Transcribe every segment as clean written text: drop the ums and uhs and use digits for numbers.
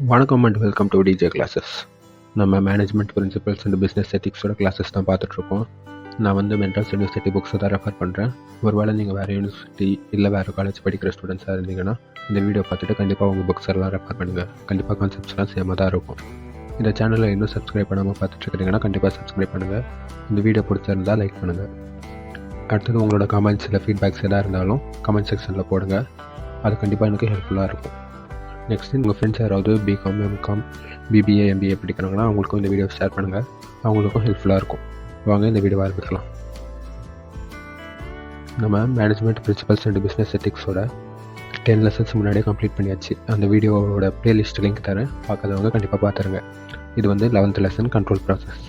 வணக்கம் and welcome to DJ classes. நம்ம management principles and business எத்திக்ஸோட கிளாஸஸ் தான் பார்த்துட்ருக்கோம். நான் வந்து மெட்ராஸ் யூனிவர்சிட்டி புக்ஸை தான் ரெஃபர் பண்ணுறேன். ஒருவேளை நீங்கள் வேறு யூனிவர்சிட்டி இல்லை வேறு காலேஜ் படிக்கிற ஸ்டூடெண்ட்ஸாக இருந்தீங்கன்னா இந்த வீடியோ பார்த்துட்டு கண்டிப்பாக உங்கள் புக்ஸ் எல்லாம் ரெஃபர் பண்ணுங்கள். கண்டிப்பாக கான்செப்ட்ஸ்லாம் சேமாக தான் இருக்கும். இந்த சேனலில் இன்னும் சப்ஸ்கிரைப் பண்ணாமல் பார்த்துட்ருக்கீங்கன்னா கண்டிப்பாக சப்ஸ்கிரைப் பண்ணுங்கள். இந்த வீடியோ பிடிச்சிருந்தால் லைக் பண்ணுங்கள். அடுத்தது உங்களோட கமெண்ட்ஸ் இல்லை ஃபீட்பேக்ஸ் எதாக இருந்தாலும் கமெண்ட் செக்ஷனில் போடுங்க. அது கண்டிப்பாக எனக்கு ஹெல்ப்ஃபுல்லாக இருக்கும். நெக்ஸ்ட்டு உங்கள் ஃப்ரெண்ட்ஸ் யாராவது பிகாம், எம்காம், பிபிஏ, எம்பிஏ படிக்கிறாங்கன்னா அவங்களுக்கும் இந்த வீடியோ ஷேர் பண்ணுங்கள். அவங்களுக்கும் ஹெல்ப்ஃபுல்லாக இருக்கும். வாங்க இந்த வீடியோ ஆரம்பிக்கலாம். நம்ம மேனேஜ்மெண்ட் பிரின்சிபல்ஸ் அண்ட் பிஸ்னஸ் எத்திக்ஸோட 10 லெசன்ஸ் முன்னாடியே கம்ப்ளீட் பண்ணியாச்சு. அந்த வீடியோவோட ப்ளேலிஸ்ட் லிங்க் தரேன், பார்க்காதவங்க கண்டிப்பாக பார்த்துருங்க. இது வந்து 11th லெசன் கண்ட்ரோல் ப்ராசஸ்.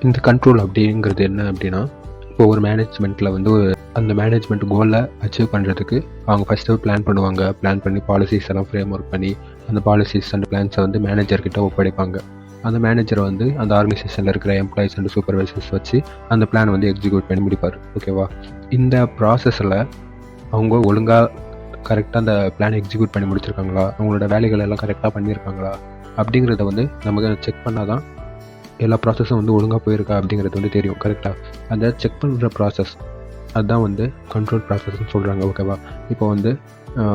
இந்த கண்ட்ரோல் அப்படிங்கிறது என்ன அப்படின்னா, இப்போ ஒரு மேனேஜ்மெண்ட்டில் வந்து அந்த மேனேஜ்மெண்ட் கோலை அச்சீவ் பண்ணுறதுக்கு அவங்க ஃபஸ்ட்டு பிளான் பண்ணுவாங்க. பிளான் பண்ணி பாலிசிஸ் எல்லாம் ஃப்ரேம் ஒர்க் பண்ணி அந்த பாலிசிஸ் அண்ட் பிளான்ஸை வந்து மேனேஜர்கிட்ட ஒப்படைப்பாங்க. அந்த மேனேஜர் வந்து அந்த ஆர்கனைசேஷனில் இருக்கிற எம்ப்ளாயிஸ் அண்ட் சூப்பர்வைசர்ஸ் வச்சு அந்த பிளான் வந்து எக்ஸிக்யூட் பண்ணி முடிப்பார். ஓகேவா? இந்த ப்ராசஸில் அவங்க ஒழுங்காக கரெக்டாக அந்த பிளான் எக்ஸிக்யூட் பண்ணி முடிச்சிருக்காங்களா, அவங்களோட வேலைகள் எல்லாம் கரெக்டாக பண்ணியிருக்காங்களா அப்படிங்கிறத வந்து நமக்கு செக் பண்ணால் தான் எல்லா ப்ராசஸும் வந்து ஒழுங்காக போயிருக்கா அப்படிங்கிறது வந்து தெரியும். கரெக்டாக அந்த செக் பண்ணுற ப்ராசஸ் அதுதான் வந்து கண்ட்ரோல் ப்ராசஸ்ன்னு சொல்கிறாங்க. ஓகேவா? இப்போ வந்து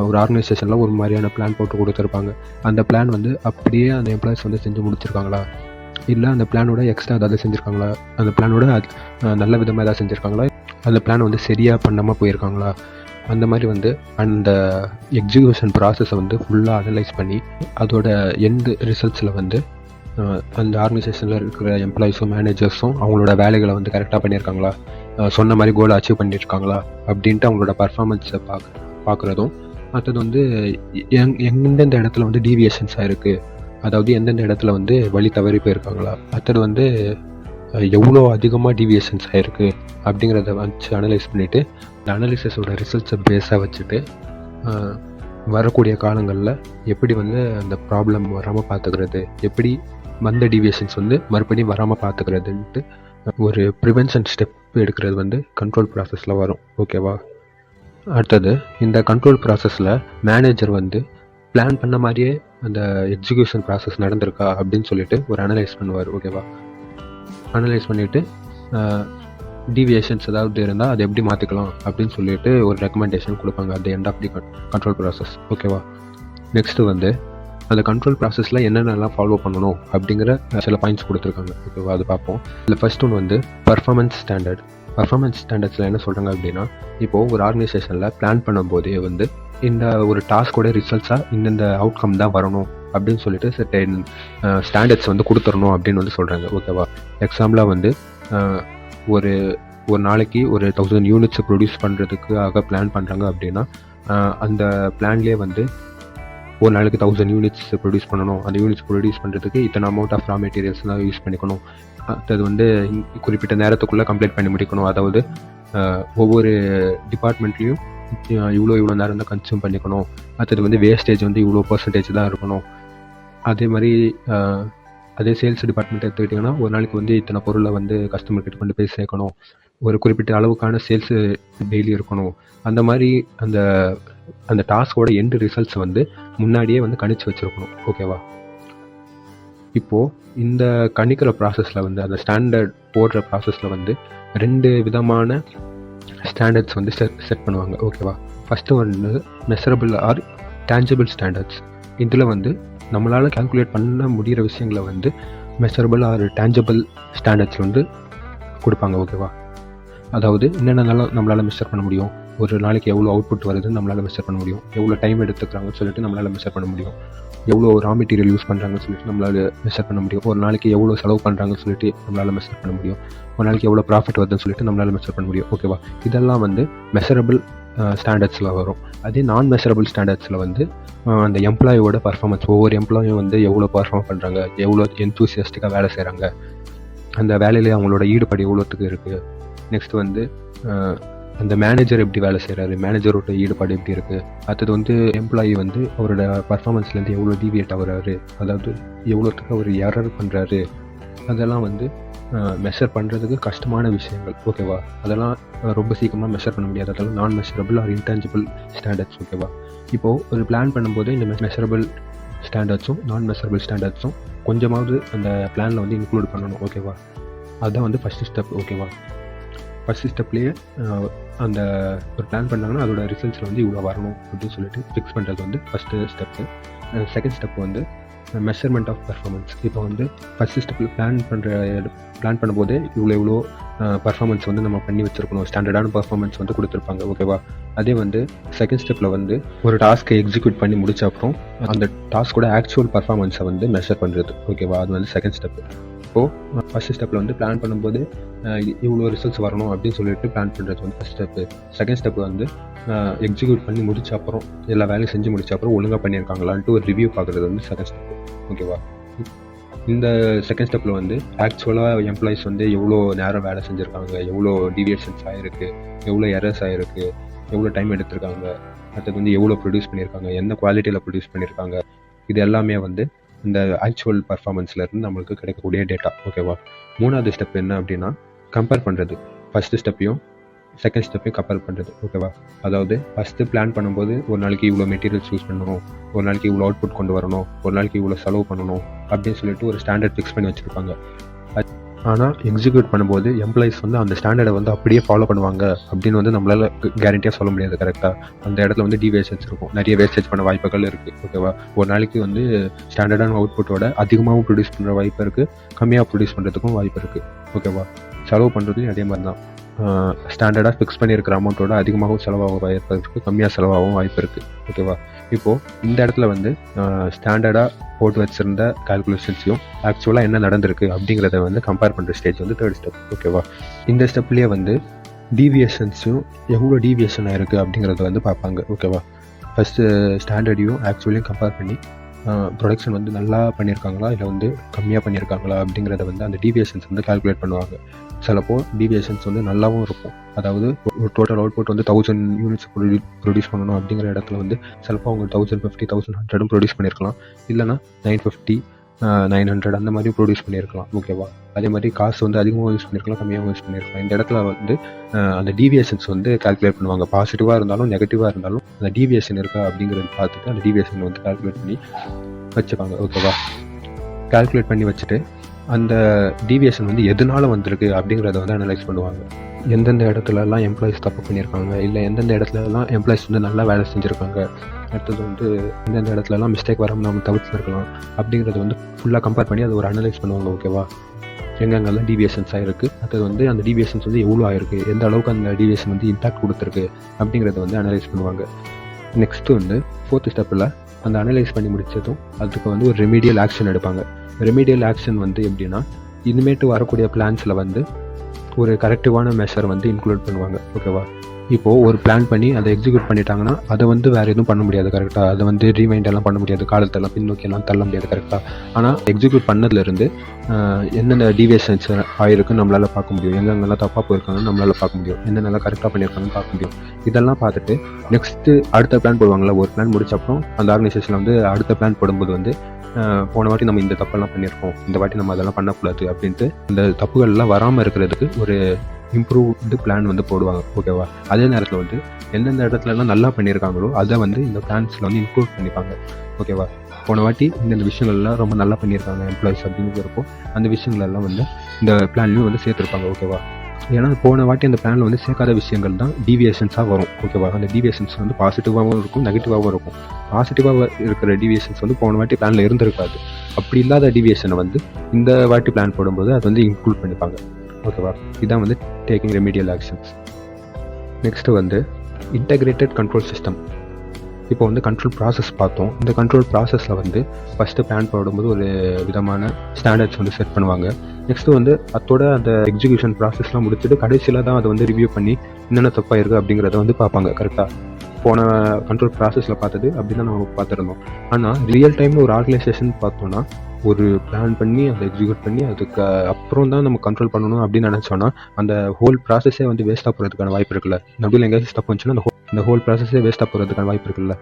ஒரு ஆர்கனைசேஷனில் ஒரு மாதிரியான பிளான் போட்டு கொடுத்துருப்பாங்க. அந்த பிளான் வந்து அப்படியே அந்த எம்ப்ளாயிஸ் வந்து செஞ்சு முடிச்சிருக்காங்களா, இல்லை அந்த பிளானோட எக்ஸ்ட்ரா ஏதாவது செஞ்சுருக்காங்களா, அந்த பிளானோட நல்ல விதமாக ஏதாவது செஞ்சுருக்காங்களா, அந்த பிளான் வந்து சரியாக பண்ணாமல் போயிருக்காங்களா, அந்த மாதிரி வந்து அந்த எக்ஸிக்யூஷன் ப்ராசஸை வந்து ஃபுல்லாக அனலைஸ் பண்ணி அதோட எண்ட் ரிசல்ட்ஸில் வந்து அந்த ஆர்கனைசேஷனில் இருக்கிற எம்ப்ளாயிஸும் மேனேஜர்ஸும் அவங்களோட வேலைகளை வந்து கரெக்டாக பண்ணியிருக்காங்களா, சொன்ன மாதிரி கோலை அச்சீவ் பண்ணியிருக்காங்களா அப்படின்ட்டு அவங்களோட பர்ஃபார்மன்ஸை பார்க்குறதும், அடுத்தது வந்து எந்தெந்த இடத்துல வந்து டீவியேஷன்ஸ் ஆகிருக்கு, அதாவது எந்தெந்த இடத்துல வந்து வழி தவறி போயிருக்காங்களா, அடுத்தது வந்து எவ்வளோ அதிகமாக டீவியேஷன்ஸ் ஆகிருக்கு அப்படிங்கிறத வச்சு அனலைஸ் பண்ணிவிட்டு இந்த அனலிசிஸோட ரிசல்ட்ஸை பேஸாக வச்சுட்டு வரக்கூடிய காலங்களில் எப்படி வந்து அந்த ப்ராப்ளம் வராமல் பார்த்துக்கிறது, எப்படி வந்த டீவியேஷன்ஸ் வந்து மறுபடியும் வராமல் பார்த்துக்கிறதுன்ட்டு ஒரு ப்ரிவென்ஷன் ஸ்டெப் எடுக்கிறது வந்து கண்ட்ரோல் ப்ராசஸில் வரும். ஓகேவா? அடுத்தது இந்த கண்ட்ரோல் ப்ராசஸில் மேனேஜர் வந்து பிளான் பண்ண மாதிரியே அந்த எக்ஸிக்யூஷன் ப்ராசஸ் நடந்திருக்கா அப்படின்னு சொல்லிட்டு ஒரு அனலைஸ் பண்ணுவார். ஓகேவா? அனலைஸ் பண்ணிவிட்டு டீவியேஷன்ஸ் ஏதாவது இருந்தால் அதை எப்படி மாற்றிக்கலாம் அப்படின்னு சொல்லிட்டு ஒரு ரெக்கமெண்டேஷன் கொடுப்பாங்க. அது end of the control process. ஓகேவா? நெக்ஸ்ட்டு வந்து அந்த கண்ட்ரோல் ப்ராசஸில் என்னென்னலாம் ஃபாலோ பண்ணணும் அப்படிங்கிற சில பாயிண்ட்ஸ் கொடுத்துருக்காங்க. ஓகேவா? அது பார்ப்போம். இதில் ஃபர்ஸ்ட் ஒன்று வந்து பர்ஃபார்மன்ஸ் ஸ்டாண்டர்ட். பர்ஃபார்மன்ஸ் ஸ்டாண்டர்ட்ஸில் என்ன சொல்கிறாங்க அப்படின்னா, இப்போது ஒரு ஆர்கனைசேஷனில் பிளான் பண்ணும்போதே வந்து இந்த ஒரு டாஸ்கோட ரிசல்ட்ஸாக இந்தந்த அவுட்கம் தான் வரணும் அப்படின்னு சொல்லிட்டு சர்டன் ஸ்டாண்டர்ட்ஸ் வந்து கொடுத்துடணும் அப்படின்னு வந்து சொல்கிறாங்க. ஓகேவா? எக்ஸாம்பிளாக வந்து ஒரு நாளைக்கு ஒரு 1000 யூனிட்ஸ் ப்ரொடியூஸ் பண்ணுறதுக்காக பிளான் பண்ணுறாங்க அப்படின்னா அந்த பிளான்லேயே வந்து ஒரு நாளைக்கு 1000 யூனிட்ஸ் ப்ரொடியூஸ் பண்ணணும். அந்த யூனிட்ஸ் ப்ரொடியூஸ் பண்ணுறதுக்கு இத்தனை அமௌண்ட் ஆஃப் ரா மெட்டீரியல்ஸ் தான் யூஸ் பண்ணிக்கணும். அது வந்து குறிப்பிட்ட நேரத்துக்குள்ளே கம்ப்ளீட் பண்ணி முடிக்கணும். அதாவது ஒவ்வொரு டிபார்ட்மெண்ட்லேயும் இவ்வளோ நேரம் தான் கன்சியூம் பண்ணிக்கணும். அடுத்தது வந்து வேஸ்டேஜ் வந்து இவ்வளோ % தான் இருக்கணும். அதே மாதிரி அதே சேல்ஸ் டிபார்ட்மெண்ட் எடுத்துக்கிட்டிங்கன்னா ஒரு நாளைக்கு வந்து இத்தனை பொருளை வந்து கஸ்டமர்கிட்ட கொண்டு போய் சேர்க்கணும். ஒரு குறிப்பிட்ட அளவுக்கான சேல்ஸு டெய்லி இருக்கணும். அந்த மாதிரி அந்த டாஸ்கோட எண்டு ரிசல்ட்ஸ் வந்து முன்னாடியே வந்து கணிச்சு வச்சுருக்கணும். ஓகேவா? இப்போது இந்த கணிக்கிற ப்ராசஸில் வந்து அந்த ஸ்டாண்டர்ட் போடுற ப்ராசஸில் வந்து 2 விதமான ஸ்டாண்டர்ட்ஸ் வந்து செட் பண்ணுவாங்க. ஓகேவா? ஃபஸ்ட்டு வந்து மெஷரபிள் ஆர் டேஞ்சபிள் ஸ்டாண்டர்ட்ஸ். இதில் வந்து நம்மளால் கால்குலேட் பண்ண முடிகிற விஷயங்களை வந்து மெஷரபிள் ஆர் டேஞ்சபிள் ஸ்டாண்டர்ட்ஸ் வந்து கொடுப்பாங்க. ஓகேவா? அதாவது என்னென்னலாம் நம்மளால் மெஷர் பண்ண முடியும், ஒரு நாளைக்கு எவ்வளோ அவுட்புட் வருதுன்னு நம்மளால் மெஷர் பண்ண முடியும், எவ்வளோ டைம் எடுத்துக்கிறாங்கன்னு சொல்லிட்டு நம்மளால் மெஷர் பண்ண முடியும், எவ்வளோ ரா மெட்டீரியல் யூஸ் பண்ணுறாங்கன்னு சொல்லிட்டு நம்மளால் மெஷர் பண்ண முடியும், ஒரு நாளைக்கு எவ்வளோ செலவு பண்ணுறாங்கன்னு சொல்லிட்டு நம்மளால் மெஷர் பண்ண முடியும், ஒரு நாளைக்கு எவ்வளோ ப்ராஃபிட் வருதுன்னு சொல்லிட்டு நம்மளால் மெஷர் பண்ண முடியும். ஓகேவா? இதெல்லாம் வந்து மெஷரபிள் ஸ்டாண்டர்ட்ஸில் வரும். அதே நான் மெஷரபிள் ஸ்டாண்டர்ட்ஸில் வந்து அந்த எம்ப்ளாயோட பர்ஃபார்மன்ஸ், ஒவ்வொரு எம்ப்ளாயும் வந்து எவ்வளோ பர்ஃபார்ம் பண்ணுறாங்க, எவ்வளோ என்தூசியஸ்டிக்காக வேலை செய்கிறாங்க, அந்த வேலையிலே அவங்களோட ஈடுபாடு எவ்வளோத்துக்கு இருக்குது, நெக்ஸ்ட் வந்து அந்த மேனேஜர் எப்படி வேலை செய்கிறாரு, மேனேஜரோட ஈடுபாடு எப்படி இருக்குது, அடுத்தது வந்து எம்ப்ளாயி வந்து அவரோட பர்ஃபார்மன்ஸ்லேருந்து எவ்வளோ டீவியேட் ஆகுறாரு, அதாவது எவ்வளோத்துக்கு அவர் எரர் பண்ணுறாரு, அதெல்லாம் வந்து மெஷர் பண்ணுறதுக்கு கஷ்டமான விஷயங்கள். ஓகேவா? அதெல்லாம் ரொம்ப சீக்கிரமாக மெஷர் பண்ண முடியாது. அதெல்லாம் நான் மெஷரபிள் ஆர் இன்டான்ஜிபிள் ஸ்டாண்டர்ட்ஸ். ஓகேவா? இப்போது ஒரு பிளான் பண்ணும்போது இந்த மெஷரபிள் ஸ்டாண்டர்ட்ஸும் நான் மெஷரபிள் ஸ்டாண்டர்ட்ஸும் கொஞ்சமாவது அந்த பிளானில் வந்து இன்க்ளூட் பண்ணணும். ஓகேவா, அதுதான் வந்து ஃபஸ்ட்டு ஸ்டெப். ஓகேவா, ஃபஸ்ட்டு ஸ்டெப்லேயே அந்த ஒரு பிளான் பண்ணாங்கன்னா அதோட ரிசல்ட்ஸில் வந்து இவ்வளோ வரணும் அப்படின்னு சொல்லிட்டு ஃபிக்ஸ் பண்ணுறது வந்து ஃபஸ்ட்டு ஸ்டெப்பு. செகண்ட் ஸ்டெப் வந்து மெஷர்மெண்ட் ஆஃப் பர்ஃபார்மன்ஸ். இப்போ வந்து ஃபஸ்ட்டு ஸ்டெப்பில் பிளான் பண்ணும்போதே இவ்வளோ பர்ஃபார்மன்ஸ் வந்து நம்ம பண்ணி வச்சுருக்கணும், ஸ்டாண்டர்டான பர்ஃபார்மன்ஸ் வந்து கொடுத்துருப்பாங்க. ஓகேவா, அதே வந்து செகண்ட் ஸ்டெப்பில் வந்து ஒரு டாஸ்க்கை எக்ஸிக்யூட் பண்ணி முடிச்ச அப்புறம் அந்த டாஸ்கோட ஆக்சுவல் பர்ஃபார்மன்ஸை வந்து மெஷர் பண்ணுறது. ஓகேவா, அது வந்து செகண்ட் ஸ்டெப்பு. இப்போது ஃபஸ்ட்டு ஸ்டெப்பில் வந்து பிளான் பண்ணும்போது இவ்வளோ ரிசல்ட்ஸ் வரணும் அப்படின்னு சொல்லிட்டு பிளான் பண்ணுறது வந்து ஃபஸ்ட் ஸ்டெப்பு. செகண்ட் ஸ்டெப்பு வந்து எக்ஸிக்யூட் பண்ணி முடிச்ச அப்புறம் எல்லா வேலையும் செஞ்சு முடிச்ச அப்புறம் ஒழுங்காக பண்ணியிருக்காங்களான்ட்டு ஒரு ரிவ்யூ பார்க்குறது வந்து செகண்ட் ஸ்டெப்பு. ஓகேவா, இந்த செகண்ட் ஸ்டெப்பில் வந்து ஆக்சுவலாக எம்ப்ளாயிஸ் வந்து எவ்வளோ நேரம் வேலை செஞ்சுருக்காங்க, எவ்வளோ டீவியேஷன்ஸ் ஆகிருக்கு, எவ்வளோ எரர்ஸ் ஆகிருக்கு, எவ்வளோ டைம் எடுத்திருக்காங்க, அடுத்தது வந்து எவ்வளோ ப்ரொடியூஸ் பண்ணியிருக்காங்க, எந்த குவாலிட்டியில் ப்ரொடியூஸ் பண்ணியிருக்காங்க, இது எல்லாமே வந்து இந்த ஆக்சுவல் பர்ஃபார்மன்ஸ்லேருந்து நம்மளுக்கு கிடைக்கக்கூடிய டேட்டா. ஓகேவா, மூணாவது ஸ்டெப் என்ன அப்படின்னா கம்பேர் பண்ணுறது. ஃபஸ்ட்டு ஸ்டெப்பையும் செகண்ட் ஸ்டெப்பையும் கம்பேர் பண்ணுறது. ஓகேவா, அதாவது ஃபஸ்ட்டு பிளான் பண்ணும்போது ஒரு நாளைக்கு இவ்வளோ மெட்டீரியல்ஸ் யூஸ் பண்ணணும், ஒரு நாளைக்கு இவ்வளோ அவுட்புட் கொண்டு வரணும், ஒரு நாளைக்கு இவ்வளோ செலவு பண்ணணும் அப்படின்னு சொல்லிட்டு ஒரு ஸ்டாண்டர்ட் ஃபிக்ஸ் பண்ணி வச்சுருப்பாங்க. ஆனால் எக்ஸிக்யூட் பண்ணும்போது எம்ப்ளாயிஸ் வந்து அந்த ஸ்டாண்டர்டை வந்து அப்படியே ஃபாலோ பண்ணுவாங்க அப்படின்னு வந்து நம்மளால் கேரண்டியாக சொல்ல முடியாது. கரெக்டாக அந்த இடத்துல வந்து டிவேஷன்ஸ் இருக்கும், நிறைய வேஸ்டேஜ் பண்ண வாய்ப்புகள் இருக்குது. ஓகேவா, ஒரு நாளைக்கு வந்து ஸ்டாண்டர்டான அவுட்புட்டோட அதிகமாகவும் ப்ரொடியூஸ் பண்ணுற வாய்ப்பு இருக்குது, கம்மியாக ப்ரொடியூஸ் பண்ணுறதுக்கும் வாய்ப்பு இருக்குது. ஓகேவா, செலவு பண்ணுறதுலையும் அதே மாதிரி தான். ஸ்டாண்டர்டாக ஃபிக்ஸ் பண்ணியிருக்கிற அமௌண்ட்டோட அதிகமாகவும் செலவாக வாய்ப்பு இருக்குது, கம்மியாக செலவாகவும் வாய்ப்பு இருக்குது. ஓகேவா, இப்போது இந்த இடத்துல வந்து ஸ்டாண்டர்டாக போட்டு வச்சுருந்த கால்குலேஷன்ஸையும் ஆக்சுவலாக என்ன நடந்திருக்கு அப்படிங்கிறத வந்து கம்பேர் பண்ணுற ஸ்டேஜ் வந்து தேர்ட் ஸ்டெப். ஓகேவா, இந்த ஸ்டெப்லேயே வந்து டீவியேஷன்ஸும் எவ்வளோ டீவியேஷன் ஆகிருக்கு அப்படிங்கிறத வந்து பார்ப்பாங்க. ஓகேவா, ஃபஸ்ட்டு ஸ்டாண்டர்டையும் ஆக்சுவலையும் கம்பேர் பண்ணி ப்ரொடக்ஷன் வந்து நல்லா பண்ணியிருக்காங்களா இல்லை வந்து கம்மியாக பண்ணியிருக்காங்களா அப்படிங்கிறத வந்து அந்த டீவியேஷன்ஸ் வந்து கால்குலேட் பண்ணுவாங்க. சிலப்போ டீவியேஷன்ஸ் வந்து நல்லாவும் இருக்கும், அதாவது ஒரு டோட்டல் அவுட்புட் வந்து 1000 யூனிட்ஸ் ப்ரொடியூஸ் பண்ணணும் அப்படிங்கிற இடத்துல வந்து சிலப்போ அவங்க 1050, 1100 ப்ரொடியூஸ் பண்ணியிருக்கலாம், இல்லைனா 950, 900 அந்த மாதிரி ப்ரொடியூஸ் பண்ணியிருக்கலாம். ஓகேவா, அதே மாதிரி காசு வந்து அதிகமாக யூஸ் பண்ணியிருக்கலாம், கம்மியாக யூஸ் பண்ணியிருக்கலாம். இந்த இடத்துல வந்து அந்த டீவியேஷன்ஸ் வந்து கால்குலேட் பண்ணுவாங்க. பாசிட்டிவாக இருந்தாலும் நெகட்டிவாக இருந்தாலும் அந்த டீவியேஷன் இருக்கா அப்படிங்கிறது பார்த்துட்டு அந்த டீவியேஷன் வந்து கால்குலேட் பண்ணி வச்சுப்பாங்க. ஓகேவா, கால்குலேட் பண்ணி வச்சுட்டு அந்த டீவியேஷன் வந்து எதனால வந்திருக்கு அப்படிங்கிறத வந்து அனலைஸ் பண்ணுவாங்க. எந்தெந்த இடத்துலலாம் எம்ப்ளாயிஸ் தப்பு பண்ணியிருக்காங்க, இல்லை எந்தெந்த இடத்துலலாம் எம்ப்ளாயிஸ் வந்து நல்லா வேலை செஞ்சுருக்காங்க, அடுத்தது வந்து எந்தெந்த இடத்துலலாம் மிஸ்டேக் வராமல் நம்ம தவிர்த்துருக்கலாம் அப்படிங்கிறது வந்து ஃபுல்லாக கம்பேர் பண்ணி அதை ஒரு அனலைஸ் பண்ணுவாங்க. ஓகேவா, எங்கெங்கெல்லாம் டீவியேஷன்ஸ் ஆகிருக்கு, அடுத்தது வந்து அந்த டீவியேஷன்ஸ் வந்து எவ்வளோ ஆகிருக்கு, எந்த அளவுக்கு அந்த டீவியேஷன் வந்து இம்பாக்ட் கொடுத்துருக்கு அப்படிங்கிறத வந்து அனலைஸ் பண்ணுவாங்க. நெக்ஸ்ட்டு வந்து ஃபோர்த்து ஸ்டெப்பில் அந்த அனலைஸ் பண்ணி முடித்ததும் அதுக்கு வந்து ஒரு ரெமீடியல் ஆக்ஷன் எடுப்பாங்க. ரெமீடியல் ஆக்ஷன் வந்து எப்படின்னா இனிமேட்டு வரக்கூடிய பிளான்ஸில் வந்து ஒரு கரெக்டிவான மெஷர் வந்து இன்க்ளூட் பண்ணுவாங்க. ஓகேவா, இப்போது ஒரு பிளான் பண்ணி அதை எக்ஸிக்யூட் பண்ணிட்டாங்கன்னா அதை வந்து வேறு எதுவும் பண்ண முடியாது. கரெக்டாக அதை வந்து ரீமைண்ட் எல்லாம் பண்ண முடியாது, காலத்தெல்லாம் பின்னோக்கியெல்லாம் தள்ள முடியாது. கரெக்டாக ஆனால் எக்ஸிக்யூட் பண்ணதுலேருந்து என்னென்ன டீவியேஷன்ஸ் ஆகிருக்குன்னு நம்மளால் பார்க்க முடியும், எங்கெங்கெல்லாம் தப்பாக போயிருக்காங்கன்னு நம்மளால் பார்க்க முடியும், என்னென்னலாம் கரெக்டாக பண்ணியிருக்காங்கன்னு பார்க்க முடியும். இதெல்லாம் பார்த்துட்டு நெக்ஸ்ட்டு அடுத்த பிளான் போடுவாங்களா, ஒரு பிளான் முடிச்சப்பறம் அந்த ஆர்கனைசேஷனில் வந்து அடுத்த பிளான் போடும்போது வந்து போன வாட்டி நம்ம இந்த தப்பெல்லாம் பண்ணியிருக்கோம், இந்த வாட்டி நம்ம அதெல்லாம் பண்ணக்கூடாது அப்படின்ட்டு அந்த தப்புகள்லாம் வராமல் இருக்கிறதுக்கு ஒரு இம்ப்ரூவ்டு பிளான் வந்து போடுவாங்க. ஓகேவா, அதே நேரத்தில் வந்து எந்தெந்த இடத்துலலாம் நல்லா பண்ணியிருக்காங்களோ அதை வந்து இந்த பிளான்ஸில் வந்து இன்க்ளூட் பண்ணிப்பாங்க. ஓகேவா, போன வாட்டி இந்த விஷயங்கள்லாம் ரொம்ப நல்லா பண்ணியிருக்காங்க எம்ப்ளாயிஸ் அப்படிங்கிறப்போ அந்த விஷயங்களெல்லாம் வந்து இந்த பிளான்லையும் வந்து சேர்த்துருப்பாங்க. ஓகேவா, ஏன்னா போன வாட்டி அந்த பிளானில் வந்து சேர்க்காத விஷயங்கள் தான் டீவியேஷன்ஸாக வரும். ஓகேவா, அந்த டீவியேஷன்ஸ் வந்து பாசிட்டிவாகவும் இருக்கும், நெகட்டிவாகவும் இருக்கும். பாசிட்டிவாக இருக்கிற டீவியேஷன்ஸ் வந்து போன வாட்டி பிளானில் இருந்திருக்காது. அப்படி இல்லாத டீவியேஷனை வந்து இந்த வாட்டி பிளான் போடும்போது அது வந்து இன்க்ளூட் பண்ணிப்பாங்க. ஓகேவா, இதுதான் வந்து டேக்கிங் ரெமீடியல் ஆக்ஷன்ஸ். நெக்ஸ்ட்டு வந்து இன்டகிரேட்டட் கண்ட்ரோல் சிஸ்டம். இப்போ வந்து கண்ட்ரோல் ப்ராசஸ் பார்த்தோம். இந்த கண்ட்ரோல் ப்ராசஸில் வந்து ஃபஸ்ட்டு பிளான் போடும்போது ஒரு விதமான ஸ்டாண்டர்ட்ஸ் வந்து செட் பண்ணுவாங்க. நெக்ஸ்ட்டு வந்து அதோட அந்த எக்ஸிக்யூஷன் ப்ராசஸ்லாம் முடிச்சுட்டு கடைசியில் தான் அதை வந்து ரிவ்யூ பண்ணி என்னென்ன தப்பாக இருக்குது அப்படிங்கிறத வந்து பார்ப்பாங்க. கரெக்டாக போன கண்ட்ரோல் ப்ராசஸில் பார்த்தது அப்படி தான் நம்ம பார்த்துருந்தோம். ஆனால் ரியல் டைமில் ஒரு ஆர்கனைசேஷன் பார்த்தோன்னா ஒரு பிளான் பண்ணி அதை எக்ஸிக்யூட் பண்ணி அதுக்கு அப்புறம் தான் நம்ம கண்ட்ரோல் பண்ணணும் அப்படின்னு நினச்சோன்னா அந்த ஹோல் ப்ராசஸே வந்து வேஸ்ட்டாக போகிறதுக்கான வாய்ப்பு இருக்குல்ல. நடுவில் எங்கேயாச்சும் ஸ்டப் வந்துச்சுன்னா அந்த ஹோல் ப்ராசஸே வேஸ்ட்டாக போகிறதுக்கான வாய்ப்பு இருக்குல்ல.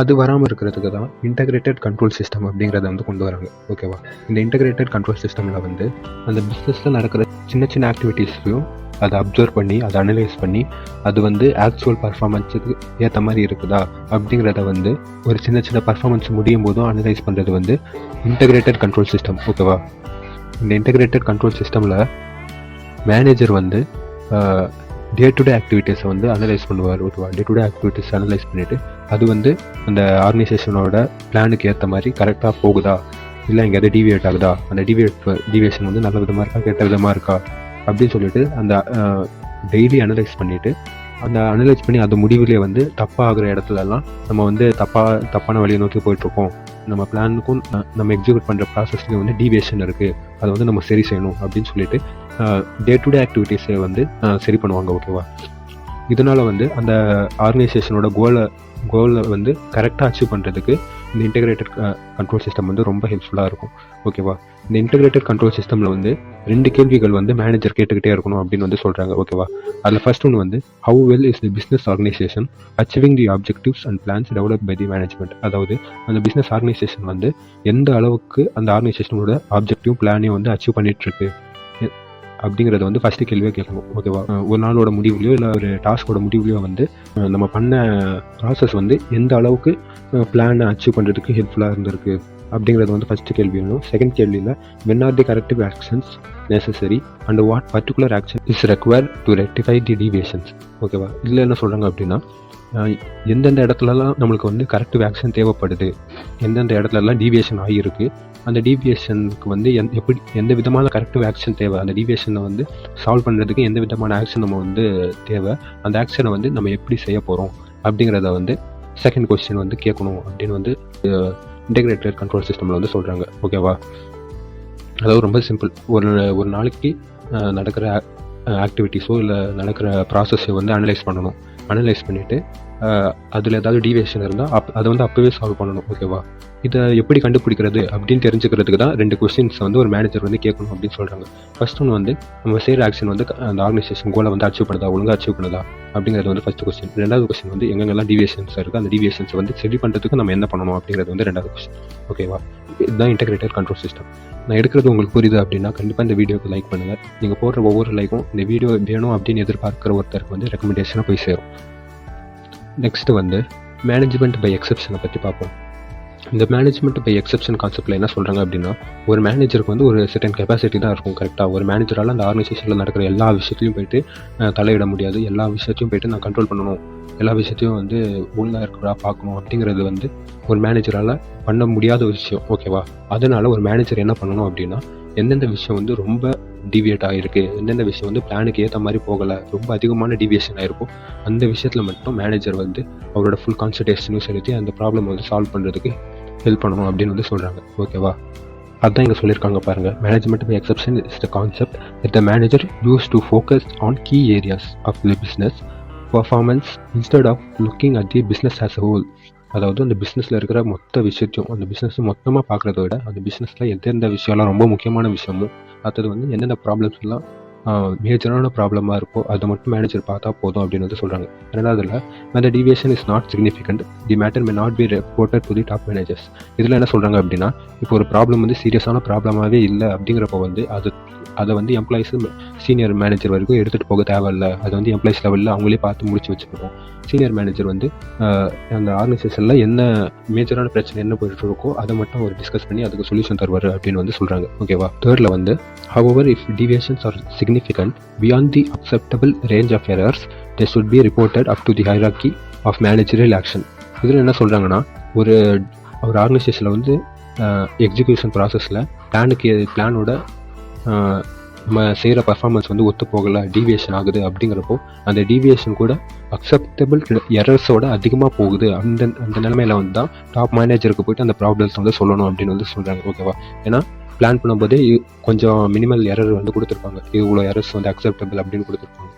அது வராமல் இருக்கிறதுக்கு தான் இன்டகிரேட்டட் கண்ட்ரோல் சிஸ்டம் அப்படிங்கிறத வந்து கொண்டு வராங்க. ஓகேவா, இந்த இன்டகிரேட்டட் கண்ட்ரோல் சிஸ்டமில் வந்து அந்த பிஸ்னஸில் நடக்கிற சின்ன சின்ன ஆக்டிவிட்டீஸையும் அதை அப்சர்வ் பண்ணி அதை அனலைஸ் பண்ணி அது வந்து ஆக்சுவல் பர்ஃபார்மன்ஸுக்கு ஏற்ற மாதிரி இருக்குதா அப்படிங்கிறத வந்து ஒரு சின்ன சின்ன பர்ஃபார்மன்ஸ் முடியும் போதும் அனலைஸ் பண்ணுறது வந்து இன்டகிரேட்டட் கண்ட்ரோல் சிஸ்டம். ஓகேவா? இந்த இன்டகிரேட்டட் கண்ட்ரோல் சிஸ்டமில் மேனேஜர் வந்து டே டு டே ஆக்டிவிட்டீஸை வந்து அனலைஸ் பண்ணுவார். ஓகேவா? Day to day activities analyse பண்ணிவிட்டு அது வந்து அந்த ஆர்கனைசேஷனோட பிளானுக்கு ஏற்ற மாதிரி கரெக்டாக போகுதா, இல்லை எங்கேயாவது டீவியேட் ஆகுதா, அந்த டீவியேஷன் வந்து நல்ல விதமாக இருக்கா கெட்ட விதமாக இருக்கா அப்படின்னு சொல்லிட்டு அந்த டெய்லி அனலைஸ் பண்ணிவிட்டு அந்த அனலைஸ் பண்ணி அந்த முடிவுலேயே வந்து தப்பாகிற இடத்துலலாம் நம்ம வந்து தப்பான வழியை நோக்கி போயிட்டுருக்கோம், நம்ம பிளானுக்கும் நம்ம எக்ஸிக்யூட் பண்ணுற ப்ராசஸ்லேயும் வந்து டீவியேஷன் இருக்குது, அதை வந்து நம்ம சரி செய்யணும் அப்படின்னு சொல்லிட்டு டே டு டே ஆக்டிவிட்டீஸை வந்து சரி பண்ணுவாங்க. ஓகேவா? இதனால் வந்து அந்த ஆர்கனைசேஷனோட கோலை வந்து கரெக்டாக அச்சீவ் பண்ணுறதுக்கு இந்த இன்டகிரேட்டட் கண்ட்ரோல் சிஸ்டம் வந்து ரொம்ப ஹெல்ப்ஃபுல்லாக இருக்கும். ஓகேவா? இந்த இன்டகிரேட்டட் கண்ட்ரோல் சிஸ்டமில் வந்து 2 கேள்விகள் வந்து மேனேஜர் கேட்டுக்கிட்டே இருக்கணும் அப்படின்னு வந்து சொல்கிறாங்க. ஓகேவா? அதில் ஃபர்ஸ்ட் ஒன்று வந்து how well is the business organisation achieving the objectives and plans develop by the management. அதாவது அந்த பிஸ்னஸ் ஆர்கனைசேஷன் வந்து எந்த அளவுக்கு அந்த ஆர்கனைசேஷனோட ஆப்ஜெக்டிவ் பிளானையும் வந்து அச்சீவ் பண்ணிகிட்ருக்கு அப்படிங்கிறத வந்து ஃபஸ்ட்டு கேள்வியாக கேட்கணும். ஓகேவா? ஒரு நாளோட முடிவுலையோ இல்லை ஒரு டாஸ்கோட முடிவுலையோ வந்து நம்ம பண்ண ப்ராசஸ் வந்து எந்த அளவுக்கு பிளானை அச்சீவ் பண்ணுறதுக்கு ஹெல்ப்ஃபுல்லாக இருந்திருக்கு அப்படிங்கிறது வந்து ஃபஸ்ட்டு கேள்வி வேணும். செகண்ட் கேள்வியில் when are the corrective actions necessary and what particular action is required to rectify the deviations. ஓகேவா? இதில் என்ன சொல்கிறாங்க அப்படின்னா எந்தெந்த இடத்துலலாம் நம்மளுக்கு வந்து கரெக்டிவ் ஆக்ஷன் தேவைப்படுது, எந்தெந்த இடத்துலலாம் டீவியேஷன் ஆகியிருக்கு, அந்த டீவியேஷனுக்கு வந்து எந்த விதமான கரெக்டிவ் ஆக்ஷன் தேவை, அந்த டீவியேஷனை வந்து சால்வ் பண்ணுறதுக்கு எந்த விதமான ஆக்ஷன் நம்ம வந்து தேவை, அந்த ஆக்ஷனை வந்து நம்ம எப்படி செய்ய போகிறோம் அப்படிங்கிறத வந்து செகண்ட் கொஸ்டின் வந்து கேட்கணும் அப்படின்னு வந்து இன்டகிரேட்டட் கண்ட்ரோல் சிஸ்டமில் வந்து சொல்கிறாங்க. ஓகேவா? அதாவது ரொம்ப சிம்பிள். ஒரு நாளைக்கு நடக்கிற ஆக்டிவிட்டீஸோ இல்லை நடக்கிற ப்ராசஸை வந்து அனலைஸ் பண்ணணும். அனலைஸ் பண்ணிவிட்டு அதில் ஏதாவது டீவியேஷன் இருந்தால் அதை வந்து அப்போவே சால்வ் பண்ணணும். ஓகேவா? இதை எப்படி கண்டுபிடிக்கிறது அப்படின்னு தெரிஞ்சுக்கிறதுக்கு தான் 2 கொஸ்டின்ஸ் வந்து ஒரு மேனேஜர் வந்து கேட்கணும் அப்படின்னு சொல்கிறாங்க. ஃபர்ஸ்ட் ஒன்று வந்து நம்ம செய்கிற ஆக்ஷன் வந்து அந்த ஆர்கனைசேஷன் கோலை வந்து அச்சீவ் பண்ணுதா, ஒழுங்காக அச்சீவ் பண்ணுதா அப்படிங்கிறது வந்து ஃபஸ்ட் கொஸ்டின். ரெண்டாவது கொஸ்டின் வந்து எங்கெங்கெல்லாம் டீவியேஷன்ஸ் இருக்குது, அந்த டீவியேஷன்ஸ் வந்து சரி பண்ணுறதுக்கு நம்ம என்ன பண்ணணும் அப்படிங்கிறது வந்து ரெண்டாவது கொஸ்டின். ஓகேவா? இதுதான் இன்டகிரேட்டட் கண்ட்ரோல் சிஸ்டம். நான் எடுக்கிறது உங்களுக்கு புரியுது அப்படின்னா கண்டிப்பாக இந்த வீடியோக்கு லைக் பண்ணுங்கள். நீங்கள் போடுற ஒவ்வொரு லைக்கும் இந்த வீடியோ வேணும் அப்படின்னு எதிர்பார்க்குற ஒருத்தருக்கு வந்து ரெக்கமெண்டேஷனாக போய் சேரும். நெக்ஸ்ட்டு வந்து மேனேஜ்மெண்ட் பை எக்ஸெப்ஷனை பற்றி பார்ப்போம். இந்த மேனேஜ்மெண்ட் பை எக்ஸெப்ஷன் கான்செப்ட்டில் என்ன சொல்கிறாங்க அப்படின்னா ஒரு மேனேஜருக்கு வந்து ஒரு செர்டன் கெப்பாசிட்டி தான் இருக்கும். கரெக்டாக ஒரு மேனேஜரால் அந்த ஆர்கனைசேஷனில் நடக்கிற எல்லா விஷயத்தையும் போய்ட்டு தலையிட முடியாது. எல்லா விஷயத்தையும் போய்ட்டு நான் கண்ட்ரோல் பண்ணணும், எல்லா விஷயத்தையும் வந்து ஒழுங்காக இருக்கிறதா பார்க்கணும் அப்படிங்கிறது வந்து ஒரு மேனேஜரால் பண்ண முடியாத விஷயம். ஓகேவா? அதனால் ஒரு மேனேஜர் என்ன பண்ணணும் அப்படின்னா எந்தெந்த விஷயம் வந்து ரொம்ப டிவியேட் ஆகிருக்கு, எந்தெந்த விஷயம் வந்து பிளானுக்கு ஏற்ற மாதிரி போகலை, ரொம்ப அதிகமான டிவியேஷன் ஆகிருக்கும், அந்த விஷயத்தில் மட்டும் மேனேஜர் வந்து அவரோட ஃபுல் கான்சன்ட்ரேஷனும் செலுத்தி அந்த ப்ராப்ளம் வந்து சால்வ் பண்ணுறதுக்கு ஹெல்ப் பண்ணணும் அப்படின்னு வந்து சொல்கிறாங்க. ஓகேவா? அதுதான் இங்கே சொல்லியிருக்காங்க பாருங்கள். Management by exception is the concept that the manager used to focus on key areas of the business performance instead of looking at the business as a whole. அதாவது அந்த பிஸ்னஸில் இருக்கிற மொத்த விஷயத்தையும் அந்த பிஸ்னஸ் மொத்தமாக பார்க்குறத விட அந்த பிஸ்னஸில் எந்தெந்த விஷயம்லாம் ரொம்ப முக்கியமான விஷயமும் அடுத்தது வந்து எந்தெந்த ப்ராப்ளம்ஸ்லாம் மேஜரான ப்ராப்ளமாக இருக்கோ அதை மட்டும் மேனேஜர் பார்த்தா போதும் அப்படின்னு வந்து சொல்கிறாங்க. ரெண்டாவதுல when the deviation is not significant the matter may not be reported to the top managers. இதில் என்ன சொல்கிறாங்க அப்படின்னா இப்போ ஒரு ப்ராப்ளம் வந்து சீரியஸான ப்ராப்ளமாகவே இல்லை அப்படிங்கிறப்ப வந்து அதை வந்து எம்ப்ளாயிஸு சீனியர் மேனேஜர் வரைக்கும் எடுத்துகிட்டு போக தேவையில்லை. அதை வந்து எம்ப்ளாயிஸ் லெவலில் அவங்களே பார்த்து முடிச்சு வச்சுக்கணும். சீனியர் மேனேஜர் வந்து அந்த ஆர்கனைசேஷனில் என்ன மேஜரான பிரச்சனை என்ன போயிட்டு இருக்கோ அதை மட்டும் அவர் டிஸ்கஸ் பண்ணி அதுக்கு சொல்யூஷன் தருவார் அப்படின்னு வந்து சொல்கிறாங்க. ஓகேவா? தேர்டில் வந்து however if deviations are significant beyond the acceptable range of errors they should be reported up to the hierarchy of managerial action. இதில் என்ன சொல்கிறாங்கன்னா ஒரு ஆர்கனைசேஷனில் வந்து எக்ஸிக்யூஷன் ப்ராசஸில் பிளானோட நம்ம செய்கிற பர்ஃபார்மன்ஸ் வந்து ஒத்து போகலை, டீவியேஷன் ஆகுது அப்படிங்கிறப்போ அந்த டீவியேஷன் கூட அக்செப்டபிள் எரர்ஸோட அதிகமாக போகுது. அந்த நிலைமையில வந்து தான் டாப் மேனேஜருக்கு போய்ட்டு அந்த ப்ராப்ளம்ஸ் வந்து சொல்லணும் அப்படின்னு வந்து சொல்கிறாங்க. ஓகேவா? ஏன்னா பிளான் பண்ணும்போதே கொஞ்சம் மினிமல் எரர் வந்து கொடுத்துருப்பாங்க, இவ்வளோ எரர்ஸ் வந்து அக்செப்டபிள் அப்படின்னு கொடுத்துருப்பாங்க.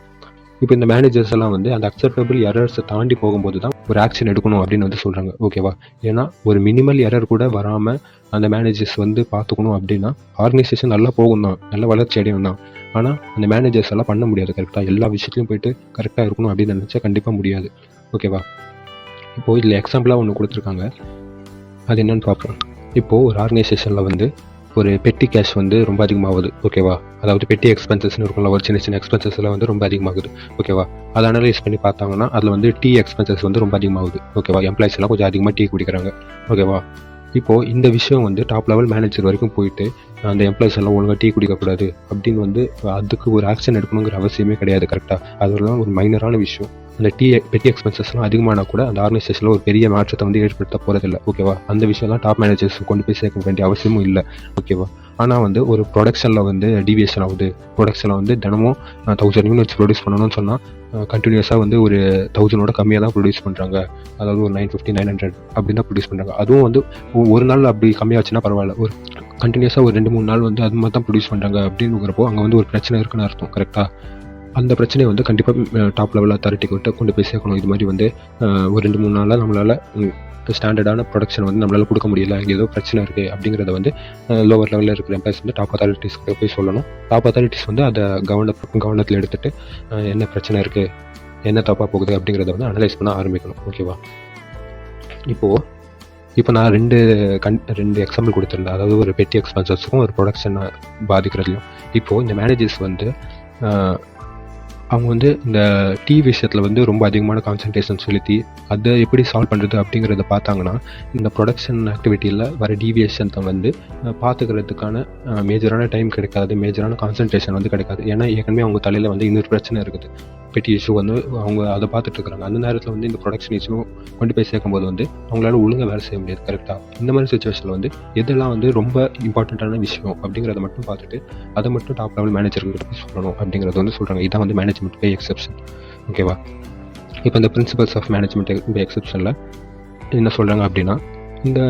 இப்போ இந்த மேனேஜர்ஸ் எல்லாம் வந்து அந்த அக்செப்டபிள் எரர்ஸை தாண்டி போகும்போது தான் ஒரு ஆக்ஷன் எடுக்கணும் அப்படின்னு வந்து சொல்கிறாங்க. ஓகேவா? ஏன்னா ஒரு மினிமல் எரர் கூட வராமல் அந்த மேனேஜர்ஸ் வந்து பார்த்துக்கணும் அப்படின்னா ஆர்கனைசேஷன் நல்லா போகும் தான், நல்ல வளர்ச்சி அடையும் தான். ஆனால் அந்த மேனேஜர்ஸ் எல்லாம் பண்ண முடியாது. கரெக்டாக எல்லா விஷயத்துலையும் போய்ட்டு கரெக்டாக இருக்கணும் அப்படின்னு நினச்சா கண்டிப்பாக முடியாது. ஓகேவா? இப்போது இதில் எக்ஸாம்பிளாக ஒன்று கொடுத்துருக்காங்க, அது என்னென்னு பார்ப்போம். இப்போது ஒரு ஆர்கனைசேஷனில் வந்து ஒரு பெட்டி கேஷ் வந்து ரொம்ப அதிகமாகுது. ஓகேவா? அதாவது பெட்டி எக்ஸ்பென்சஸ்னு இருக்கும்ல, ஒரு சின்ன சின்ன எக்ஸ்பென்சஸ்லாம் வந்து ரொம்ப அதிகமாகுது. ஓகேவா? அதை அனலைஸ் பண்ணி பார்த்தாங்கன்னா அதில் வந்து டீ எக்ஸ்பென்சஸ் வந்து ரொம்ப அதிகமாகுது. ஓகேவா? எம்ப்ளாயிஸ் எல்லாம் கொஞ்சம் அதிகமாக டீ குடிக்கிறாங்க. ஓகேவா? இப்போது இந்த விஷயம் வந்து டாப் லெவல் மேனேஜர் வரைக்கும் போயிட்டு அந்த எம்ப்ளாயிஸ் எல்லாம் ஒழுங்காக டீ குடிக்கக்கூடாது அப்படின்னு வந்து அதுக்கு ஒரு ஆக்ஷன் எடுக்கணுங்கிற அவசியமே கிடையாது. கரெக்டாக? அதெல்லாம் ஒரு மைனரான விஷயம். அந்த பெட்டி எக்ஸ்பென்சஸ்லாம் அதிகமானால் கூட அந்த ஆர்கனைசேஷனில் ஒரு பெரிய மாற்றத்தை வந்து ஏற்படுத்த போகிறதில்ல. ஓகேவா? அந்த விஷயம்லாம் டாப் மேனேஜர்ஸ் கொண்டு போய் சேர்க்க வேண்டிய அவசியமும் இல்லை. ஓகேவா? ஆனால் வந்து ஒரு ப்ரொடக்ஷனில் வந்து டீவியேஷன் ஆகுது. ப்ரொடக்ஷனில் வந்து தினமும் 1000 யூனிட்ஸ் ப்ரொடியூஸ் பண்ணணும்னு சொன்னால் கண்டினியூஸாக வந்து ஒரு 1000 கம்மியாக தான் ப்ரொடியூஸ் பண்ணுறாங்க. அதாவது ஒரு 950 900 அப்படி தான் ப்ரொடியூஸ் பண்ணுறாங்க. அதுவும் வந்து ஒரு நாள் அப்படி கம்மியாச்சுன்னா பரவாயில்ல. ஒரு கண்டினியூஸாக ஒரு 2-3 நாள் வந்து அது மாதிரி தான் ப்ரொடியூஸ் பண்ணுறாங்க அப்படிங்கிறப்போ அங்கே வந்து ஒரு பிரச்சனை இருக்குன்னு அர்த்தம். கரெக்டாக? அந்த பிரச்சனையை வந்து கண்டிப்பாக டாப் லெவல் அத்தாரிட்டிக்கிட்ட கொண்டு போய் சேர்க்கணும். இது மாதிரி வந்து ஒரு 2-3 நாளாக நம்மளால் ஸ்டாண்டர்டான ப்ரொடக்ஷன் வந்து நம்மளால் கொடுக்க முடியல, இங்கே ஏதோ பிரச்சனை இருக்குது அப்படிங்கிறத வந்து லோவர் லெவலில் இருக்கிற எம்ப்ளாயிஸ் வந்து டாப் அத்தாரிட்டிஸ்கிட்ட போய் சொல்லணும். டாப் அத்தாரிட்டிஸ் வந்து அதை கவனத்தில் எடுத்துகிட்டு என்ன பிரச்சனை இருக்குது, என்ன தப்பாக போகுது அப்படிங்கிறத வந்து அனலைஸ் பண்ண ஆரம்பிக்கணும். ஓகேவா? இப்போ நான் ரெண்டு எக்ஸாம்பிள் கொடுத்துருந்தேன். அதாவது ஒரு பெட்டி எக்ஸ்பென்சஸுக்கும் ஒரு ப்ரொடக்ஷனை பாதிக்கிறதுலையும். இப்போது இந்த மேனேஜர்ஸ் வந்து அவங்க வந்து இந்த டீ விஷயத்தில் வந்து ரொம்ப அதிகமான கான்சன்ட்ரேஷன் செலுத்தி அதை எப்படி சால்வ் பண்ணுறது அப்படிங்கிறத பார்த்தாங்கன்னா இந்த ப்ரொடக்ஷன் ஆக்டிவிட்டியில் வர டீவியேஷனை வந்து பார்த்துக்கிறதுக்கான மேஜரான டைம் கிடைக்காது, மேஜரான கான்சன்ட்ரேஷன் வந்து கிடைக்காது. ஏன்னா ஏற்கனவே அவங்க தலையில் வந்து இன்னொரு பிரச்சனை இருக்குது, பெட்டி இஷ்யூ வந்து அவங்க அதை பார்த்துட்டு இருக்கிறாங்க. அந்த நேரத்தில் வந்து இந்த ப்ரொடக்ஷன் இஷ்யூ கொண்டு போய் சேர்க்கும்போது வந்து அவங்களால ஒழுங்காக வேலை செய்ய முடியாது. கரெக்டாக? இந்த மாதிரி சுச்சுவேஷனில் வந்து எதெல்லாம் வந்து ரொம்ப இம்பார்ட்டண்ட்டான விஷயம் அப்படிங்கிறத மட்டும் பார்த்துட்டு அதை மட்டும் டாப் லெவல் மேனேஜர்கிட்ட போய் சொல்லணும் அப்படிங்கிறது வந்து சொல்கிறாங்க. இதான் வந்து மேனேஜ்மெண்ட் பை எக்ஸெப்ஷன். ஓகேவா? இப்போ இந்த பிரின்சிபல்ஸ் ஆஃப் மேனேஜ்மெண்ட் பை எக்ஸெப்ஷனில் என்ன சொல்கிறாங்க அப்படின்னா, இந்த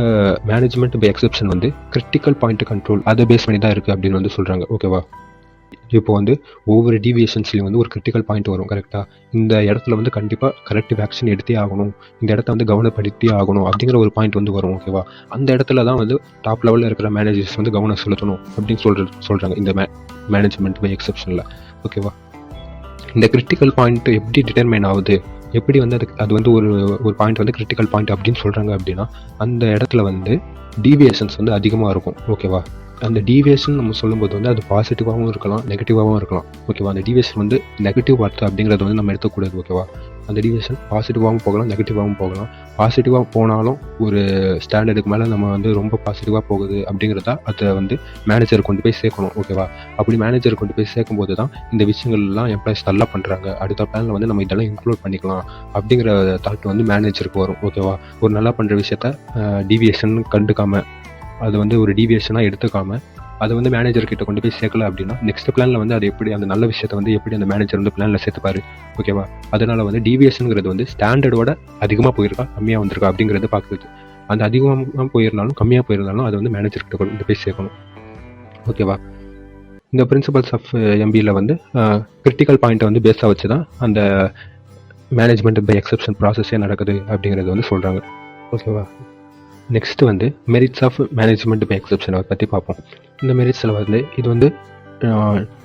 மேனேஜ்மெண்ட் பை எக்ஸெப்ஷன் வந்து கிரிட்டிக்கல் பாயிண்ட் கண்ட்ரோல் அதை பேஸ் பண்ணி தான் இருக்குது அப்படின்னு வந்து சொல்கிறாங்க. ஓகேவா? இப்போ வந்து ஒவ்வொரு டீவியேஷன்ஸ்லையும் வந்து ஒரு கிரிட்டிக்கல் பாயிண்ட் வரும். கரெக்டாக? இந்த இடத்துல வந்து கண்டிப்பாக கரெக்டிவ் ஆக்ஷன் எடுத்தே ஆகணும், இந்த இடத்த வந்து கவனப்படுத்தி ஆகணும் அப்படிங்கிற ஒரு பாயிண்ட் வந்து வரும். ஓகேவா? அந்த இடத்துல தான் வந்து டாப் லெவலில் இருக்கிற மேனேஜர்ஸ் வந்து கவனம் செலுத்தணும் அப்படின்னு சொல்கிறாங்க இந்த மேனேஜ்மெண்ட் பை எக்ஸெப்ஷனில். ஓகேவா? இந்த கிரிட்டிக்கல் பாயிண்ட் எப்படி டிட்டர்மைன் ஆகுது, எப்படி வந்து அது வந்து ஒரு பாயிண்ட் வந்து கிரிட்டிக்கல் பாயிண்ட் அப்படின்னு சொல்கிறாங்க அப்படின்னா, அந்த இடத்துல வந்து டீவியேஷன்ஸ் வந்து அதிகமாக இருக்கும். ஓகேவா? அந்த டீவியேஷன் நம்ம சொல்லும்போது வந்து அது பாசிட்டிவாகவும் இருக்கலாம், நெகட்டிவாகவும் இருக்கலாம். ஓகேவா? அந்த டீவியேஷன் வந்து நெகட்டிவ் வார்த்தை அப்படிங்கிறத வந்து நம்ம எடுக்கக்கூடாது. ஓகேவா? அந்த டீவியேஷன் பாசிட்டிவாகவும் போகலாம், நெகட்டிவாகவும் போகலாம். பாசிட்டிவாக போனாலும் ஒரு ஸ்டாண்டர்டுக்கு மேலே நம்ம வந்து ரொம்ப பாசிட்டிவாக போகுது அப்படிங்கிறத அதை வந்து மேனேஜர் கொண்டு போய் சேர்க்கணும். ஓகேவா? அப்படி மேனேஜர் கொண்டு போய் சேர்க்கும்போது தான் இந்த விஷயங்கள்லாம் எம்ப்ளாயிஸ் நல்லா பண்ணுறாங்க, அடுத்த பிளானில் வந்து நம்ம இதெல்லாம் இன்க்ளூட் பண்ணிக்கலாம் அப்படிங்கிற தாட் வந்து மேனேஜருக்கு வரும். ஓகேவா? ஒரு நல்லா பண்ணுற விஷயத்த டீவியேஷன் கண்டுக்காமல், அது வந்து ஒரு டீவியேஷனாக எடுத்துக்காமல் அதை வந்து மேனேஜர் கிட்ட கொண்டு போய் சேர்க்கல அப்படின்னா நெக்ஸ்ட் பிளானில் வந்து அது எப்படி அந்த நல்ல விஷயத்தை வந்து எப்படி அந்த மேனேஜர் வந்து பிளானில் சேர்த்துப்பாரு. ஓகேவா? அதனால் வந்து டீவியேஷனுங்கிறது வந்து ஸ்டாண்டர்டோட அதிகமாக போயிருக்கா கம்மியாக வந்திருக்கா அப்படிங்கிறத பார்க்குறது. அந்த அதிகமாக போயிருந்தாலும் கம்மியாக போயிருந்தாலும் அதை வந்து மேனேஜர் கிட்ட கொண்டு போய் சேர்க்கணும். ஓகேவா? இந்த பிரின்சிபல்ஸ் ஆஃப் எம்பியில் வந்து கிரிட்டிக்கல் பாயிண்ட்டை வந்து பேஸாக வச்சு தான் அந்த மேனேஜ்மெண்ட் பை எக்ஸெப்ஷன் ப்ராசஸே நடக்குது அப்படிங்கிறது வந்து சொல்கிறாங்க. ஓகேவா? நெக்ஸ்ட்டு வந்து மெரிட்ஸ் ஆஃப் மேனேஜ்மெண்ட் பை எக்ஸெப்ஷனை பற்றி பார்ப்போம். இந்த மெரிட்ஸில் வந்து இது வந்து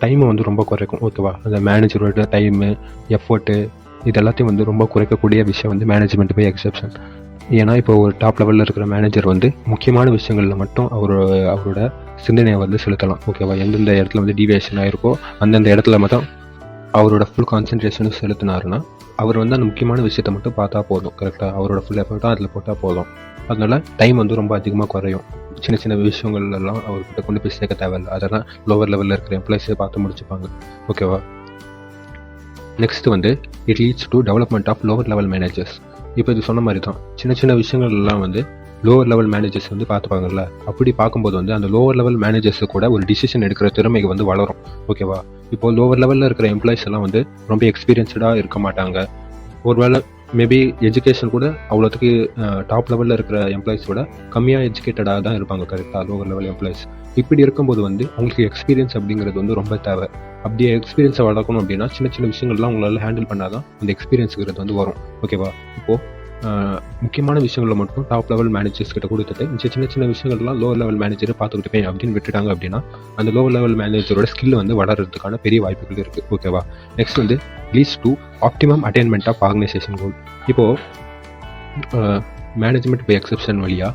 டைமை வந்து ரொம்ப குறைக்கும். ஓகேவா? அந்த மேனேஜரோட டைமு, எஃபர்ட்டு இது எல்லாத்தையும் வந்து ரொம்ப குறைக்கக்கூடிய விஷயம் வந்து மேனேஜ்மெண்ட் பை எக்ஸெப்ஷன். ஏன்னா இப்போ ஒரு டாப் லெவலில் இருக்கிற மேனேஜர் வந்து முக்கியமான விஷயங்களில் மட்டும் அவரோட சிந்தனையை வந்து செலுத்தலாம். ஓகேவா? எந்தெந்த இடத்துல வந்து டீவியேஷன் ஆகிருக்கோ அந்தந்த இடத்துல மட்டும் அவரோட ஃபுல் கான்சன்ட்ரேஷனும் செலுத்தினாருன்னா அவர் வந்து அந்த முக்கியமான விஷயத்தை மட்டும் பார்த்தா போதும். கரெக்டாக? அவரோட ஃபுல் எஃபர்ட்டாக அதில் போட்டால் போதும். அதனால டைம் வந்து ரொம்ப அதிகமாக குறையும். சின்ன சின்ன விஷயங்கள்லாம் அவர்கிட்ட கொண்டு போய் சேர்க்க தேவையில்லை, அதெல்லாம் லோவர் லெவலில் இருக்கிற எம்ப்ளாயிஸே பார்த்து முடிச்சுப்பாங்க. ஓகேவா? நெக்ஸ்ட் வந்து it leads to development of lower level managers. இப்போ இது சொன்ன மாதிரி தான் சின்ன சின்ன விஷயங்கள்லாம் வந்து லோவர் லெவல் மேனேஜர்ஸ் வந்து பார்த்துப்பாங்கல்ல. அப்படி பார்க்கும்போது வந்து அந்த லோவர் லெவல் மேனேஜர்ஸு கூட ஒரு டிசிஷன் எடுக்கிற திறமை வந்து வளரும். ஓகேவா? இப்போ லோவர் லெவலில் இருக்கிற எம்ப்ளாயிஸ் எல்லாம் வந்து ரொம்ப எக்ஸ்பீரியன்ஸ்டாக இருக்க மாட்டாங்க. ஒருவேளை மேபி எஜுகேஷன் கூட அவ்வளோத்துக்கு டாப் லெவலில் இருக்கிற எம்ப்ளாயிஸ் விட கம்மியாக எஜுகேட்டடாக தான் இருப்பாங்க. கரெக்டாக? லோவர் லெவல் எம்ப்ளாயிஸ் இப்படி இருக்கும்போது வந்து அவங்களுக்கு எக்ஸ்பீரியன்ஸ் அப்படிங்கிறது வந்து ரொம்ப தேவை. அப்படியே எக்ஸ்பீரியன்ஸை வளர்க்கணும் அப்படின்னா சின்ன சின்ன விஷயங்கள்லாம் உங்களால் ஹேண்டில் பண்ணால் தான் அந்த எக்ஸ்பீரியன்ஸுங்கிறது வந்து வரும். ஓகேவா? இப்போது முக்கியமான விஷயங்களில் மட்டும் டாப் லெவல் மேனேஜர்ஸ் கிட்ட கொடுத்துட்டு சின்ன சின்ன விஷயங்கள்லாம் லோவர் லெவல் மேனேஜரை பார்த்துக்கிட்டேன் அப்படின்னு விட்டுட்டாங்க அப்படின்னா அந்த லோவர் லெவல் மேனேஜரோட ஸ்கில் வந்து வளர்கிறதுக்கான பெரிய வாய்ப்புகள் இருக்குது. ஓகேவா? நெக்ஸ்ட் வந்து leads to optimum attainment of organisation goal. இப்போது மேனேஜ்மெண்ட் பை எக்ஸெப்ஷன் வழியாக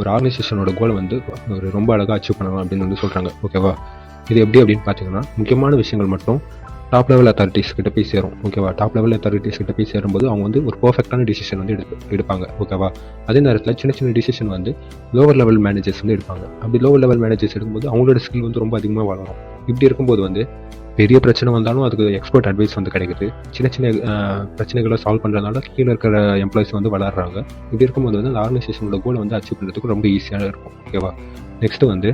ஒரு ஆர்கனைசேஷனோட கோலை வந்து ஒரு ரொம்ப அழகாக அச்சீவ் பண்ணலாம் அப்படின்னு வந்து சொல்கிறாங்க. ஓகேவா? இது எப்படி அப்படின்னு பார்த்தீங்கன்னா, முக்கியமான விஷயங்கள் மட்டும் டாப் லெவல் அத்தாரிட்டிஸ் கிட்ட போய் சேரும். ஓகேவா? டாப் லெவல் அத்தாரிட்டிஸ் கிட்ட போய் சேரும்போது அவங்க வந்து ஒரு பர்ஃபெக்டான டிசிஷன் வந்து எடுப்பாங்க. ஓகேவா? அதே நேரத்தில் சின்ன சின்ன டிசிஷன் வந்து லோவர் லெவல் மேனேஜர்ஸ் வந்து எடுப்பாங்க. அப்படி லோவர் லெவல் மேனேஜர்ஸ் எடுக்கும்போது அவங்களோட ஸ்கில் வந்து ரொம்ப அதிகமாக வளரும். இப்படி இருக்கும்போது வந்து பெரிய பிரச்சனை வந்தாலும் அதுக்கு எக்ஸ்பர்ட் அட்வைஸ் வந்து கிடைக்குது. சின்ன சின்ன பிரச்சனைகளை சால்வ் பண்ணுறதுனால கீழே இருக்கிற எம்ப்ளாயிஸ் வந்து வளர்றாங்க. இப்படி இருக்கும்போது வந்து அந்த ஆர்கனைசேஷனோட கோலை வந்து அச்சீவ் பண்ணுறதுக்கு ரொம்ப ஈஸியாக இருக்கும். ஓகேவா? நெக்ஸ்ட்டு வந்து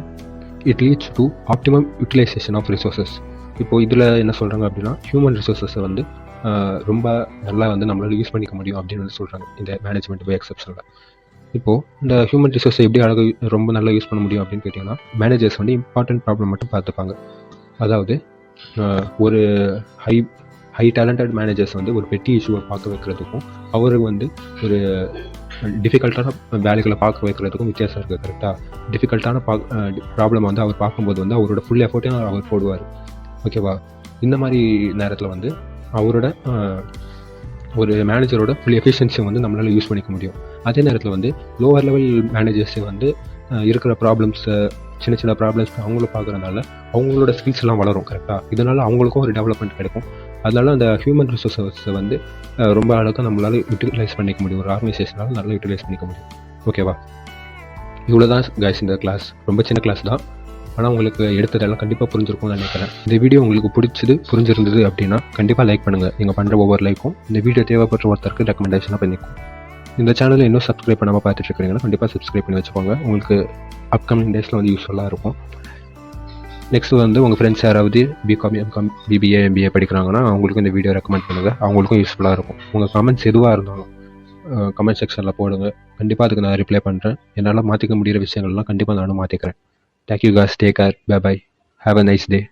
it leads to optimum utilisation of resources. இப்போது இதில் என்ன சொல்கிறாங்க அப்படின்னா, ஹியூமன் ரிசோர்ஸஸை வந்து ரொம்ப நல்லா வந்து நம்மளால் யூஸ் பண்ணிக்க முடியும் அப்படின்னு வந்து சொல்கிறாங்க இந்த மேனேஜ்மெண்ட் பை எக்ஸப்ஷனில். இப்போது இந்த ஹியூமன் ரிசோர்ஸை எப்படி அழகாக ரொம்ப நல்லா யூஸ் பண்ண முடியும் அப்படின்னு கேட்டிங்கன்னா, மேனேஜர்ஸ் வந்து இம்பார்ட்டன்ட் ப்ராப்ளம் மட்டும் பார்த்துப்பாங்க. அதாவது ஒரு ஹை டேலண்டட் மேனேஜர்ஸ் வந்து ஒரு பெட்டி இஷ்யூவை பார்க்க வைக்கிறதுக்கும் அவருக்கு வந்து ஒரு டிஃபிகல்ட்டான வேலைகளை பார்க்க வைக்கிறதுக்கும் வித்தியாசம் இருக்குது. கரெக்டாக? டிஃபிகல்ட்டான ப்ராப்ளம் வந்து அவர் பார்க்கும்போது வந்து அவரோட ஃபுல் எஃபோர்ட்டையும் அவர் போடுவார். ஓகேவா? இந்த மாதிரி நேரத்தில் வந்து அவரோட ஒரு மேனேஜரோட ஃபுல் எஃபிஷியன்சி வந்து நம்மளால் யூஸ் பண்ணிக்க முடியும். அதே நேரத்தில் வந்து லோவர் லெவல் மேனேஜர்ஸை வந்து இருக்கிற ப்ராப்ளம்ஸை சின்ன சின்ன ப்ராப்ளம்ஸ் அவங்களும் பார்க்குறதுனால அவங்களோட ஸ்கில்ஸ் எல்லாம் வளரும். கரெக்டாக? இதனால் அவங்களுக்கும் ஒரு டெவலப்மெண்ட் கிடைக்கும். அதனால அந்த ஹியூமன் ரிசோர்ஸை வந்து ரொம்ப அழகாக நம்மளால் யூட்டிலைஸ் பண்ணிக்க முடியும். ஒரு ஆர்கனைசேஷனால் நல்லா யூட்டிலைஸ் பண்ணிக்க முடியும். ஓகேவா? இவ்வளோ தான் கைஸ் இந்த கிளாஸ். ரொம்ப சின்ன கிளாஸ் தான், ஆனால் உங்களுக்கு எடுத்ததெல்லாம் கண்டிப்பாக புரிஞ்சிருக்கும்னு நினைக்கிறேன். இந்த வீடியோ உங்களுக்கு புரிஞ்சிருந்தது அப்படின்னா கண்டிப்பாக லைக் பண்ணுங்கள். நீங்கள் பண்ணுற ஒவ்வொரு லைக்கும் இந்த வீடியோ தேவைப்பட்ட ஒருத்தருக்கு ரெக்கமெண்டேஷனாக பண்ணிக்கும். இந்த சேனலை இன்னும் சப்ஸ்கிரைப் பண்ணாமல் பார்த்துட்டு இருக்கிறீங்கன்னா கண்டிப்பாக சப்ஸ்கிரைப் பண்ணி வச்சுக்கோங்க. உங்களுக்கு அப்கமிங் டேஸில் வந்து யூஸ்ஃபுல்லாக இருக்கும். நெக்ஸ்ட் வந்து உங்கள் ஃப்ரெண்ட்ஸ் யாராவது பிகாம், எம்காம், பிபிஏ, எம்பிஏ படிக்கிறாங்கன்னா அவங்களுக்கும் இந்த வீடியோ ரெக்கமெண்ட் பண்ணுங்கள். அவங்களுக்கும் யூஸ்ஃபுல்லாக இருக்கும். உங்கள் கமெண்ட்ஸ் எதுவாக இருந்தாலும் கமெண்ட் செக்ஷனில் போடுங்க. கண்டிப்பாக அதுக்கு நான் ரிப்ளை பண்ணுறேன். என்னால் மாற்றிக்க முடிகிற விஷயங்கள்லாம் கண்டிப்பாக நானும் மாற்றிக்கிறேன். Thank you guys. Take care. Bye bye. Have a nice day.